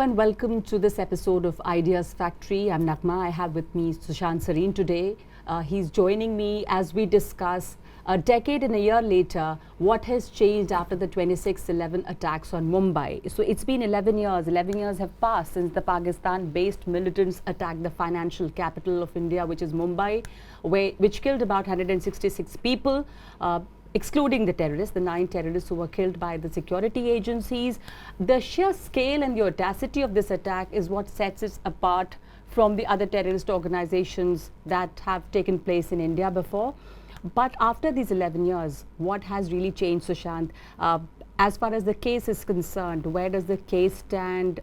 And welcome to this episode of Ideas Factory. I'm Naghma. I have with me Sushant Sareen today. He's joining me as we discuss a decade and a year later, what has changed after the 26/11 attacks on Mumbai. So it's been 11 years. 11 years have passed since the Pakistan-based militants attacked the financial capital of India, which is Mumbai, which killed about 166 people. Excluding the terrorists, the 9 terrorists who were killed by the security agencies. The sheer scale and the audacity of this attack is what sets it apart from the other terrorist organizations that have taken place in India before. But after these 11 years, what has really changed, Sushant? As far as the case is concerned, where does the case stand?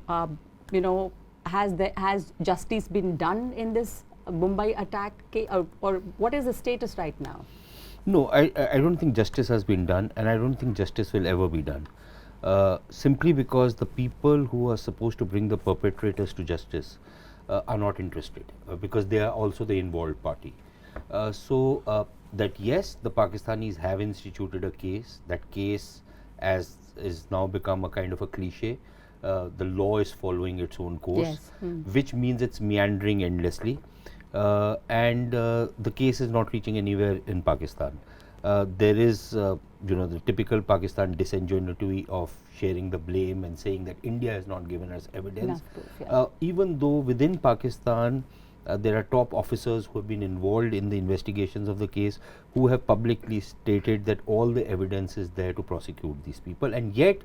Has justice been done in this Mumbai attack case, or what is the status right now? No, I don't think justice has been done, and I don't think justice will ever be done. Simply because the people who are supposed to bring the perpetrators to justice are not interested, because they are also the involved party. That yes, the Pakistanis have instituted a case. That case is now become a kind of a cliche. The law is following its own course, which means it's meandering endlessly. The case is not reaching anywhere in Pakistan. There is, the typical Pakistan disingenuity of sharing the blame and saying that India has not given us evidence. Even though within Pakistan, there are top officers who have been involved in the investigations of the case, who have publicly stated that all the evidence is there to prosecute these people. And yet,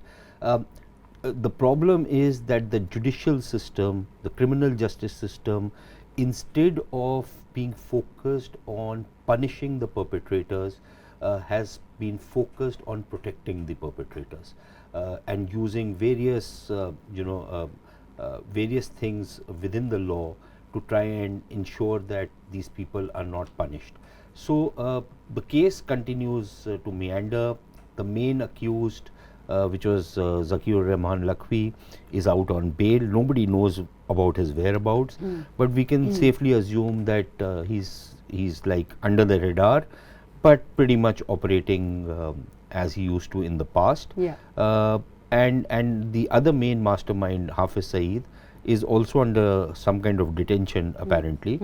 the problem is that the judicial system, the criminal justice system, instead of being focused on punishing the perpetrators, has been focused on protecting the perpetrators and using various, various things within the law to try and ensure that these people are not punished. So the case continues to meander. The main accused, which was Zakir Rahman Lakhvi, is out on bail. Nobody knows about his whereabouts, but we can safely assume that he's like under the radar, but pretty much operating as he used to in the past. And the other main mastermind, Hafiz Saeed, is also under some kind of detention apparently.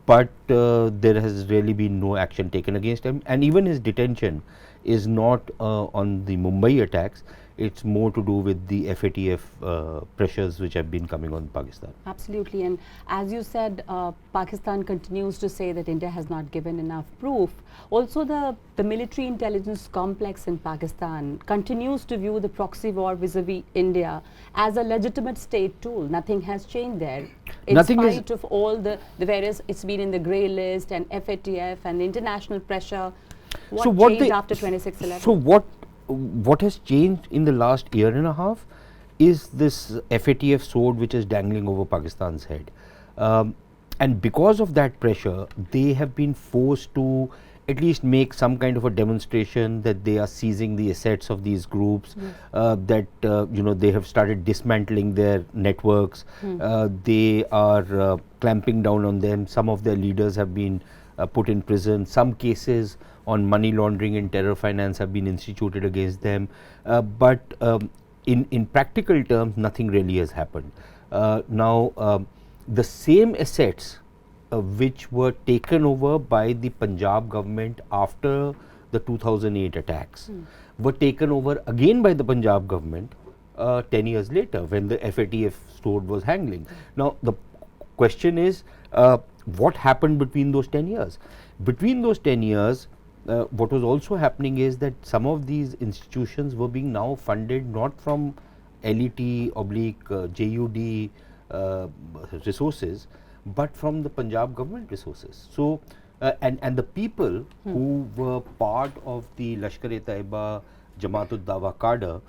But there has really been no action taken against him, and even his detention is not on the Mumbai attacks. It's more to do with the FATF pressures which have been coming on Pakistan. Absolutely, and as you said, Pakistan continues to say that India has not given enough proof. Also, the military intelligence complex in Pakistan continues to view the proxy war vis-a-vis India as a legitimate state tool. Nothing has changed there. In spite of all the various, it's been in the grey list and FATF and the international pressure. What changed after 26/11? So what has changed in the last year and a half is this FATF sword which is dangling over Pakistan's head. And because of that pressure, they have been forced to at least make some kind of a demonstration that they are seizing the assets of these groups, that they have started dismantling their networks, they are clamping down on them. Some of their leaders have been put in prison. Some cases on money laundering and terror finance have been instituted against them, but in practical terms, nothing really has happened. Now, the same assets which were taken over by the Punjab government after the 2008 attacks were taken over again by the Punjab government 10 years later, when the FATF sword was hanging. Now, the question is, what happened between those 10 years? Between those 10 years, what was also happening is that some of these institutions were being now funded not from LET/JUD resources, but from the Punjab government resources. So, and the people who were part of the Lashkar-e-Taiba, Jamaat-ud-Dawa cadre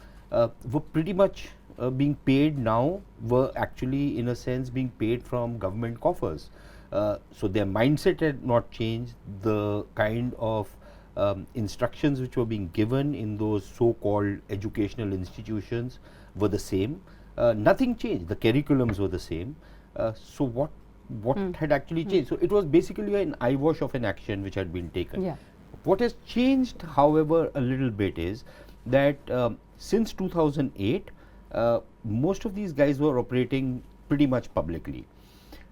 were pretty much being paid now, were actually in a sense being paid from government coffers. So their mindset had not changed. The kind of instructions which were being given in those so-called educational institutions were the same. Nothing changed. The curriculums were the same. So what had actually changed? So it was basically an eyewash of an action which had been taken. What has changed, however, a little bit is that since 2008, most of these guys were operating pretty much publicly.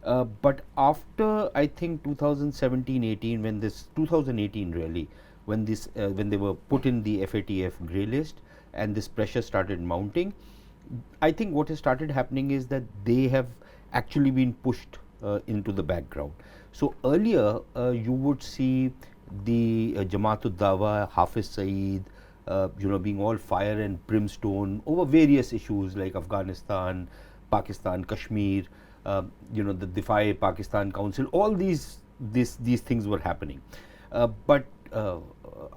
But after I think 2017-18, when this 2018 really, when this when they were put in the FATF grey list and this pressure started mounting, I think what has started happening is that they have actually been pushed into the background. So earlier you would see the Jamaatul Dawa, Hafiz Saeed, being all fire and brimstone over various issues like Afghanistan, Pakistan, Kashmir, the Defy Pakistan Council, all these things were happening. But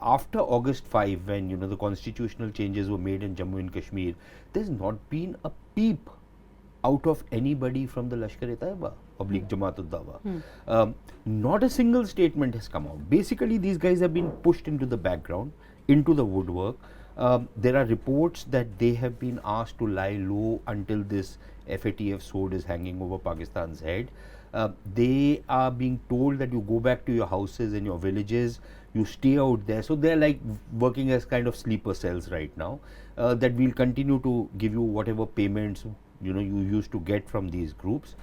after August 5, when the constitutional changes were made in Jammu and Kashmir, there's not been a peep out of anybody from the Lashkar-e-Taiba, oblique Jamaatul Dawa. Not a single statement has come out. Basically, these guys have been pushed into the background, into the woodwork. There are reports that they have been asked to lie low until this FATF sword is hanging over Pakistan's head. They are being told that you go back to your houses and your villages, you stay out there. So they're like working as kind of sleeper cells right now. That we'll continue to give you whatever payments you used to get from these groups.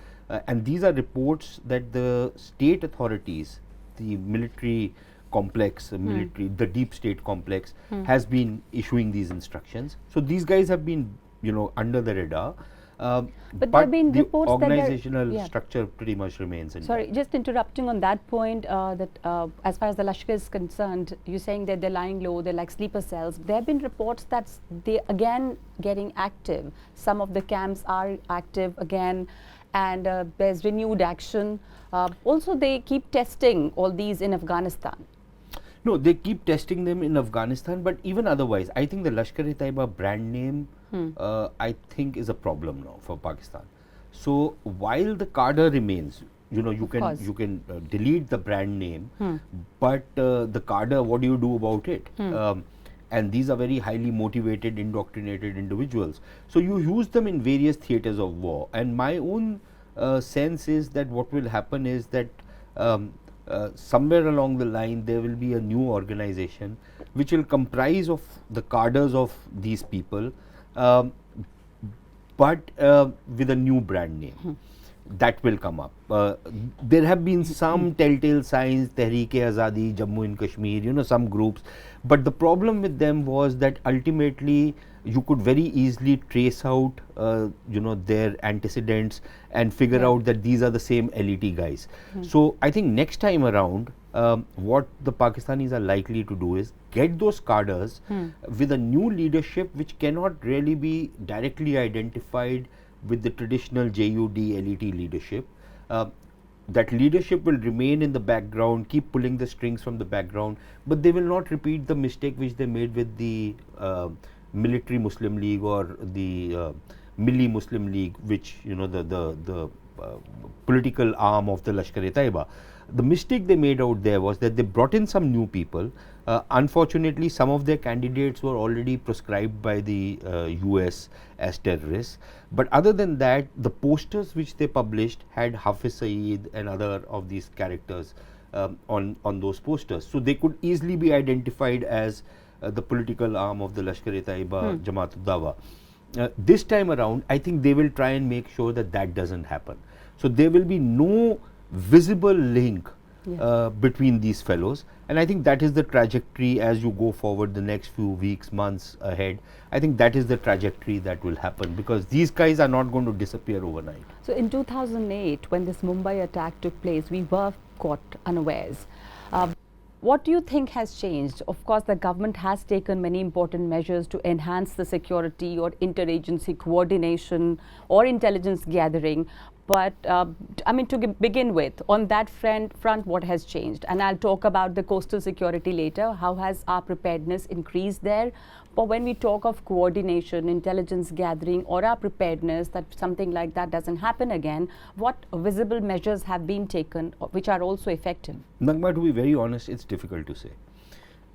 And these are reports that the state authorities, the military complex, the deep state complex, has been issuing these instructions. So these guys have been, under the radar. But there have been the reports organizational structure pretty much remains intact. Sorry, just interrupting on that point, that as far as the Lashkar is concerned, you're saying that they're lying low, they're like sleeper cells. There have been reports that they again getting active. Some of the camps are active again, and there's renewed action. Also, they keep testing all these in Afghanistan. No, they keep testing them in Afghanistan, but even otherwise, I think the Lashkar-e-Taiba brand name, I think, is a problem now for Pakistan. So while the cadre remains, you can delete the brand name, but the cadre, what do you do about it? And these are very highly motivated, indoctrinated individuals. So you use them in various theatres of war. And my own sense is that what will happen is that somewhere along the line there will be a new organization which will comprise of the cadres of these people, but with a new brand name. That will come up. There have been some telltale signs, Tehreek-e-Azadi, Jammu and Kashmir, some groups, but the problem with them was that ultimately you could very easily trace out their antecedents and figure out that these are the same LET guys. So I think next time around, what the Pakistanis are likely to do is get those cadres with a new leadership which cannot really be directly identified with the traditional JUD LET leadership. That leadership will remain in the background, keep pulling the strings from the background, but they will not repeat the mistake which they made with the Military Muslim League or the Milli Muslim League, which the political arm of the Lashkar-e-Taiba. The mistake they made out there was that they brought in some new people. Unfortunately, some of their candidates were already proscribed by the US as terrorists. But other than that, the posters which they published had Hafiz Saeed and other of these characters on those posters. So they could easily be identified as the political arm of the Lashkar-e-Taiba, Jamaatul Dawa. This time around, I think they will try and make sure that that doesn't happen. So there will be no visible link between these fellows, and I think that is the trajectory as you go forward the next few weeks, months ahead. I think that is the trajectory that will happen, because these guys are not going to disappear overnight. So in 2008, when this Mumbai attack took place, we were caught unawares. What do you think has changed? Of course, the government has taken many important measures to enhance the security or interagency coordination or intelligence gathering. But I mean, to begin with, on that front, what has changed? And I'll talk about the coastal security later. How has our preparedness increased there? But when we talk of coordination, intelligence gathering, or our preparedness, that something like that doesn't happen again, what visible measures have been taken which are also effective? Naghma, to be very honest, it's difficult to say.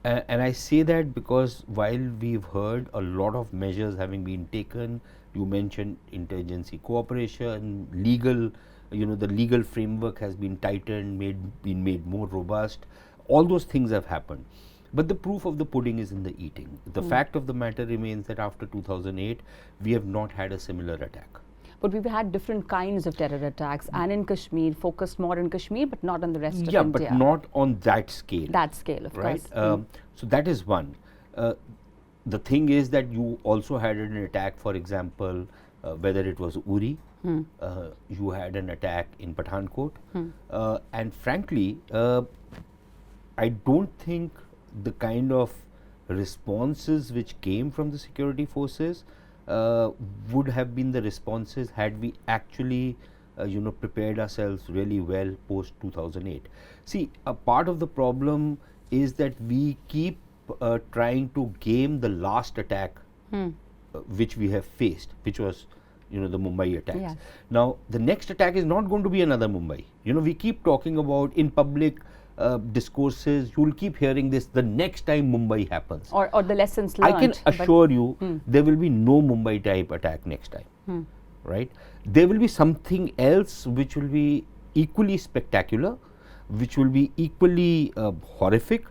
And I say that because while we've heard a lot of measures having been taken, you mentioned interagency cooperation, legal, the legal framework has been tightened, been made more robust. All those things have happened. But the proof of the pudding is in the eating. The fact of the matter remains that after 2008, we have not had a similar attack. But we've had different kinds of terror attacks, and in Kashmir, focused more in Kashmir, but not on the rest of India. Yeah, but not on that scale. That scale, of right? course. So that is one. The thing is that you also had an attack, for example, whether it was Uri, you had an attack in Pathankot, and frankly, I don't think the kind of responses which came from the security forces would have been the responses had we actually prepared ourselves really well post 2008. See, a part of the problem is that we keep trying to game the last attack which we have faced, which was the Mumbai attacks. Yes. Now the next attack is not going to be another Mumbai. We keep talking about in public discourses, you will keep hearing this, the next time Mumbai happens. Or the lessons learned. I can assure you there will be no Mumbai type attack next time. Right? There will be something else which will be equally spectacular, which will be equally horrific,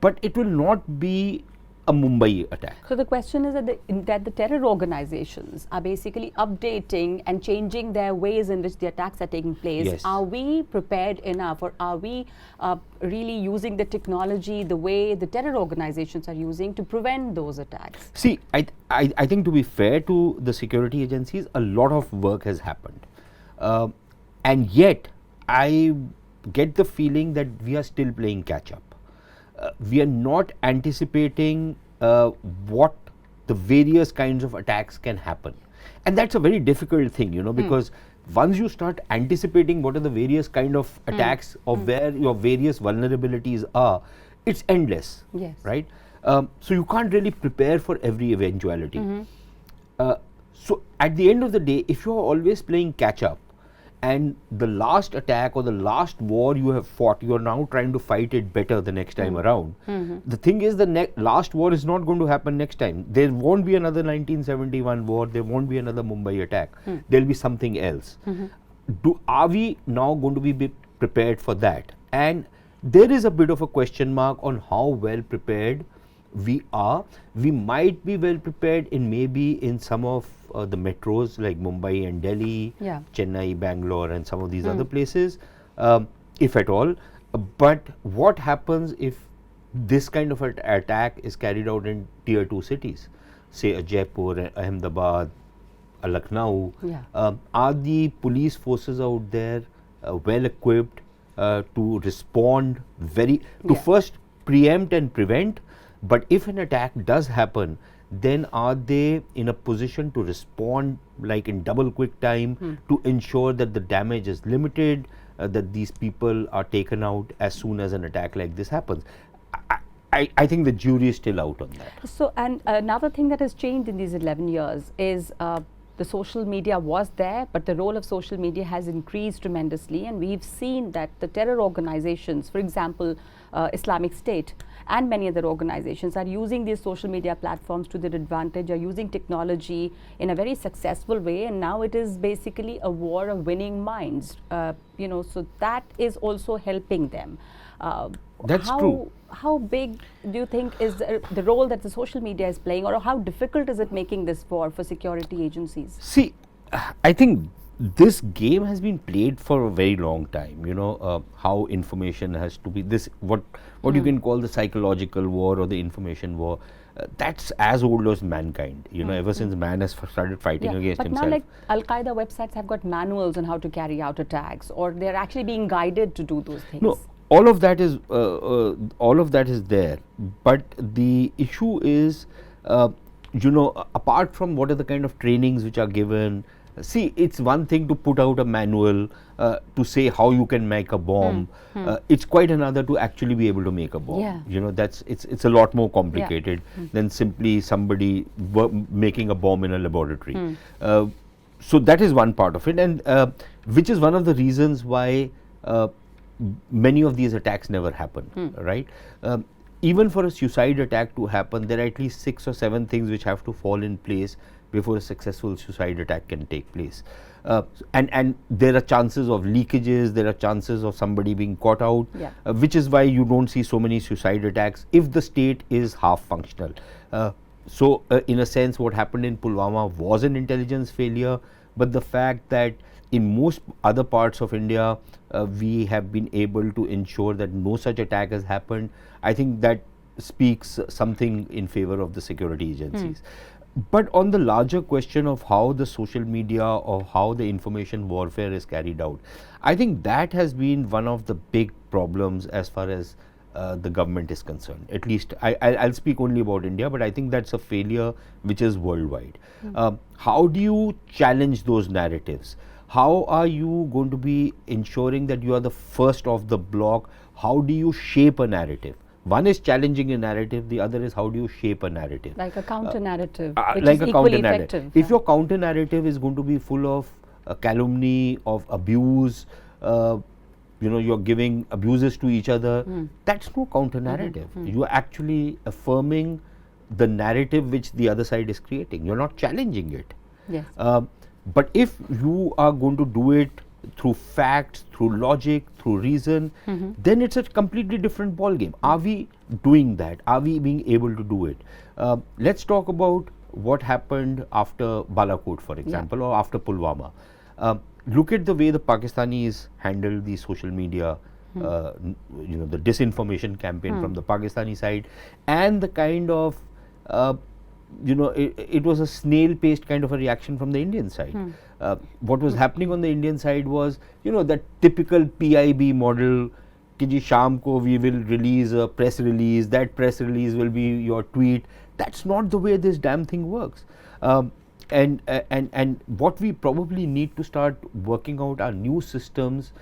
but it will not be a Mumbai attack. So the question is that the terror organizations are basically updating and changing their ways in which the attacks are taking place. Yes. Are we prepared enough, or are we really using the technology the way the terror organizations are using to prevent those attacks? See, I think to be fair to the security agencies, a lot of work has happened. And yet, I get the feeling that we are still playing catch up. We are not anticipating what the various kinds of attacks can happen, and that's a very difficult thing, because once you start anticipating what are the various kind of attacks or where your various vulnerabilities are, it's endless. Yes. Right? So you can't really prepare for every eventuality. So at the end of the day, if you are always playing catch up, and the last attack or the last war you have fought, you are now trying to fight it better the next time around. The thing is, the last war is not going to happen next time. There won't be another 1971 war, there won't be another Mumbai attack. There will be something else. Are we now going to be prepared for that? And there is a bit of a question mark on how well prepared we are. We might be well prepared in some of the metros like Mumbai and Delhi, Chennai, Bangalore, and some of these other places, if at all. But what happens if this kind of attack is carried out in tier 2 cities, say a Jaipur, Ahmedabad, a Lucknow? Are the police forces out there well equipped to respond to first preempt and prevent? But if an attack does happen, then are they in a position to respond like in double quick time to ensure that the damage is limited, that these people are taken out as soon as an attack like this happens? I think the jury is still out on that. So, and another thing that has changed in these 11 years is the social media was there, but the role of social media has increased tremendously, and we've seen that the terror organizations, for example, Islamic State and many other organizations, are using these social media platforms to their advantage, are using technology in a very successful way, and now it is basically a war of winning minds. So that is also helping them. That's true. How big do you think is the role that the social media is playing, or how difficult is it making this war for security agencies? See, I think this game has been played for a very long time. How information has to be what you can call the psychological war or the information war. That's as old as mankind. Ever since man has started fighting against himself. But now, like Al-Qaeda websites have got manuals on how to carry out attacks, or they're actually being guided to do those things. No, all of that is there. But the issue is, apart from what are the kind of trainings which are given. See, it's one thing to put out a manual to say how you can make a bomb. It's quite another to actually be able to make a bomb. It's a lot more complicated than simply somebody making a bomb in a laboratory. So that is one part of it, and which is one of the reasons why many of these attacks never happen. Right? Even for a suicide attack to happen, there are at least 6 or 7 things which have to fall in place before a successful suicide attack can take place. And there are chances of leakages, there are chances of somebody being caught out, which is why you don't see so many suicide attacks if the state is half functional. So in a sense, what happened in Pulwama was an intelligence failure, but the fact that in most other parts of India, we have been able to ensure that no such attack has happened, I think that speaks something in favor of the security agencies. But on the larger question of how the social media or how the information warfare is carried out, I think that has been one of the big problems as far as the government is concerned. At least I'll speak only about India, but I think that's a failure which is worldwide. How do you challenge those narratives? How are you going to be ensuring that you are the first of the block? How do you shape a narrative? One is challenging a narrative, the other is how do you shape a narrative? Like a counter narrative, which like is a equally counter narrative. effective. If your counter narrative is going to be full of calumny, of abuse, you're giving abuses to each other, that's no counter narrative. You are actually affirming the narrative which the other side is creating. You're not challenging it. Yes. But if you are going to do it through facts, through logic, through reason, then it's a completely different ball game. Are we doing that? Are we being able to do it? Let's talk about what happened after Balakot, for example, or after Pulwama. Look at the way the Pakistanis handled the social media, the disinformation campaign from the Pakistani side, and the kind of it was a snail-paced kind of a reaction from the Indian side. What was happening on the Indian side was, that typical PIB model, ki ji sham ko we will release a press release, that press release will be your tweet. That's not the way this damn thing works. And what we probably need to start working out are new systems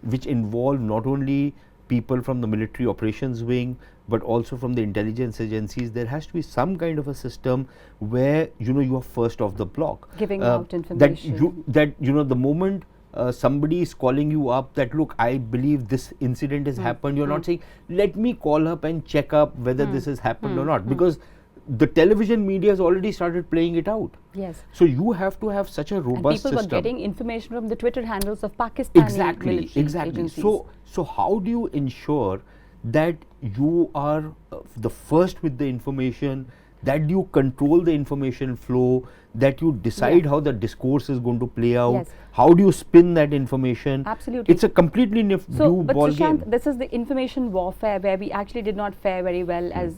which involve not only people from the military operations wing, but also from the intelligence agencies. There has to be some kind of a system where you are first of the block, giving out information. The moment somebody is calling you up that, look, I believe this incident has happened, you're not saying, let me call up and check up whether this has happened or not, because the television media has already started playing it out. Yes. So you have to have such a robust system. And people were getting information from the Twitter handles of Pakistani military agencies. So how do you ensure that you are the first with the information, that you control the information flow, that you decide how the discourse is going to play out? Yes. How do you spin that information? Absolutely. It's a completely new ball game. Sushant, this is the information warfare where we actually did not fare very well as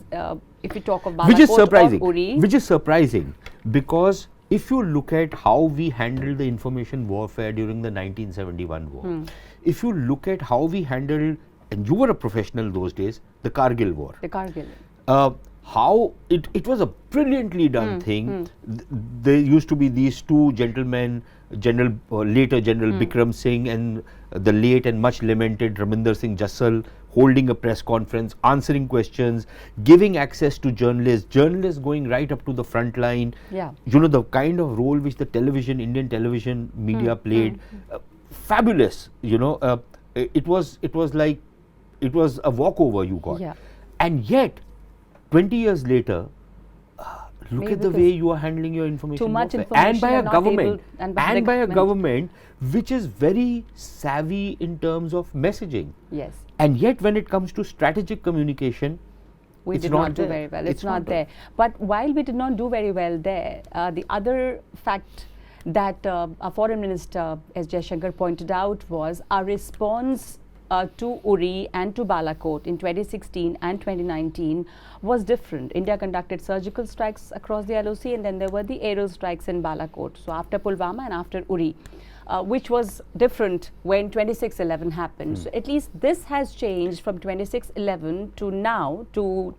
if we talk of Balakot or Uri. Which is surprising, because if you look at how we handled the information warfare during the 1971 war, if you look at how we handled, and you were a professional those days, the Kargil war. The Kargil. How it was a brilliantly done thing. There used to be these two gentlemen, later General Bikram Singh and the late and much lamented Raminder Singh Jassal, holding a press conference, answering questions, giving access to journalists going right up to the front line. Yeah. The kind of role which the Indian television media played, fabulous. It was a walkover you got. Yeah. And yet 20 years later, look at the way you are handling your information. Too much warfare. information And by a government which is very savvy in terms of messaging. Yes. And yet when it comes to strategic communication, we did not do very well. It's not there. But while we did not do very well there, the other fact that our Foreign Minister S. Jaishankar pointed out was our response to Uri and to Balakot in 2016 and 2019 was different. India conducted surgical strikes across the LOC, and then there were the aerial strikes in Balakot. So after Pulwama and after Uri, which was different when 26/11 happened. So at least this has changed from 26/11 to now to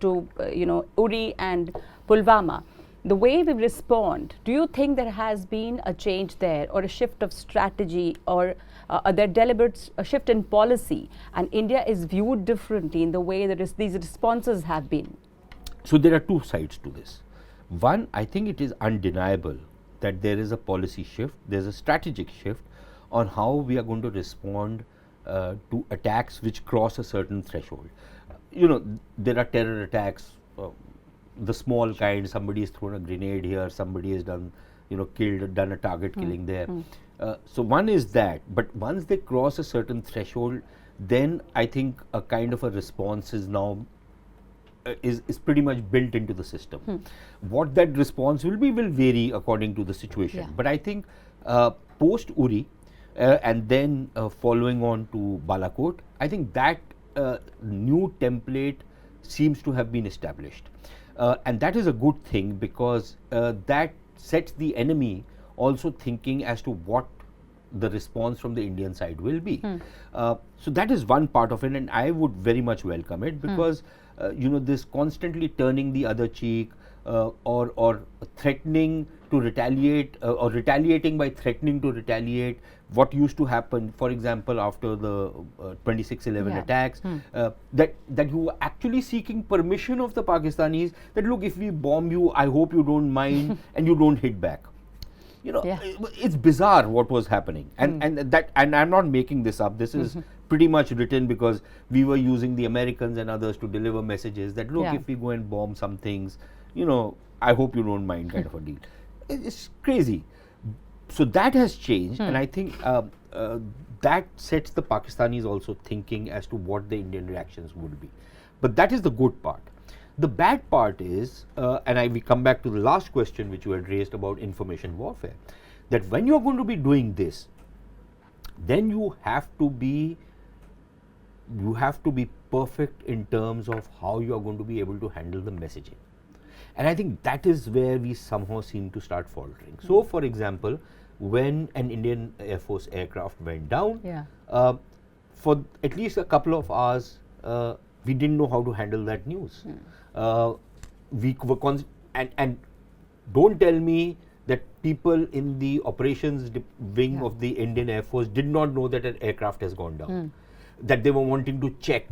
Uri and Pulwama. The way we respond, do you think there has been a change there, or a shift of strategy, or a deliberate shift in policy, and India is viewed differently in the way that these responses have been? So there are two sides to this. One, I think it is undeniable that there is a policy shift, there's a strategic shift on how we are going to respond to attacks which cross a certain threshold. There are terror attacks, the small kind, somebody has thrown a grenade here, somebody has done done a target killing there. So one is that, but once they cross a certain threshold, then I think a kind of a response is now is pretty much built into the system. What that response will be will vary according to the situation. But I think post Uri and then following on to Balakot, I think that new template seems to have been established. And that is a good thing, because that sets the enemy also thinking as to what the response from the Indian side will be. So that is one part of it, and I would very much welcome it, because this constantly turning the other cheek or threatening to retaliate or retaliating by threatening to retaliate, what used to happen, for example, after the 26/11 attacks, that you were actually seeking permission of the Pakistanis that, look, if we bomb you, I hope you don't mind and you don't hit back. It's bizarre what was happening, and I'm not making this up. This is pretty much written because we were using the Americans and others to deliver messages that, look, if we go and bomb some things, I hope you don't mind, kind of a deal. It's crazy. So that has changed, and I think that sets the Pakistanis also thinking as to what the Indian reactions would be. But that is the good part. The bad part is, and we come back to the last question which you had raised about information warfare, that when you're going to be doing this, then you have to be perfect in terms of how you are going to be able to handle the messaging. And I think that is where we somehow seem to start faltering. So, for example, when an Indian Air Force aircraft went down, for at least a couple of hours, we didn't know how to handle that news. We were and don't tell me that people in the operations wing of the Indian Air Force did not know that an aircraft has gone down, that they were wanting to check.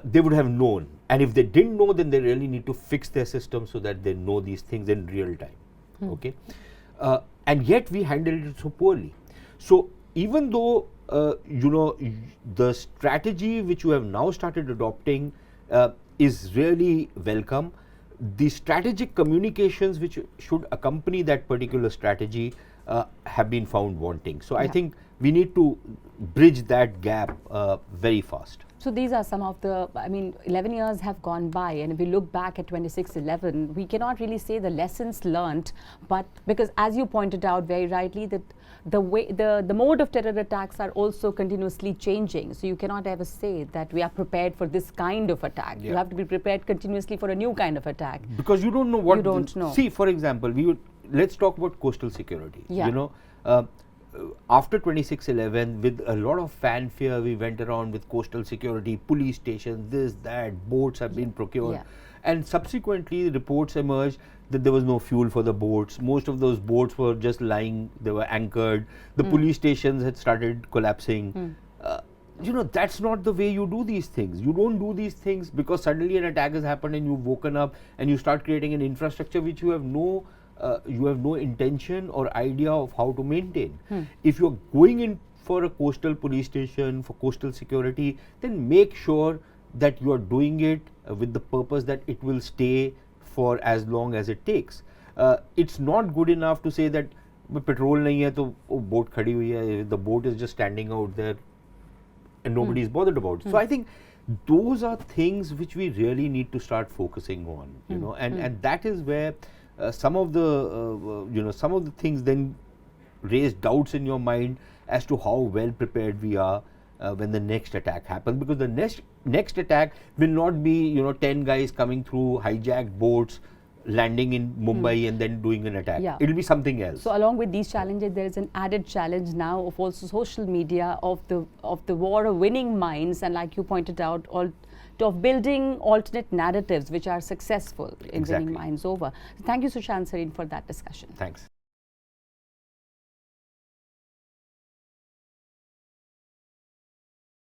They would have known, and if they didn't know, then they really need to fix their system so that they know these things in real time. Okay, and yet we handled it so poorly. So even though the strategy which you have now started adopting is really welcome, the strategic communications which should accompany that particular strategy have been found wanting. So I think we need to bridge that gap very fast. So these are some of the, 11 years have gone by, and if we look back at 26/11, we cannot really say the lessons learnt, but because, as you pointed out very rightly, that the mode of terror attacks are also continuously changing. So you cannot ever say that we are prepared for this kind of attack. You have to be prepared continuously for a new kind of attack. Because you don't know what. You don't know. See, for example, let's talk about coastal security. After 26/11, with a lot of fanfare, we went around with coastal security, police stations, this, that, boats have been procured. And subsequently, reports emerged that there was no fuel for the boats. Most of those boats were just lying, they were anchored. The police stations had started collapsing. That's not the way you do these things. You don't do these things because suddenly an attack has happened and you've woken up and you start creating an infrastructure which you have no intention or idea of how to maintain. If you're going in for a coastal police station, for coastal security, then make sure that you are doing it with the purpose that it will stay for as long as it takes. It's not good enough to say that petrol nahi hai to boat khadi hui hai, the boat is just standing out there and nobody is bothered about it. So I think those are things which we really need to start focusing on, and that is where some of the things then raise doubts in your mind as to how well prepared we are when the next attack happens, because the next attack will not be 10 guys coming through hijacked boats, landing in Mumbai and then doing an attack. It will be something else. So along with these challenges, there is an added challenge now of also social media, of the war of winning minds, and like you pointed out, of building alternate narratives which are successful in winning minds over. So thank you, Sushant, Sareen, for that discussion. Thanks.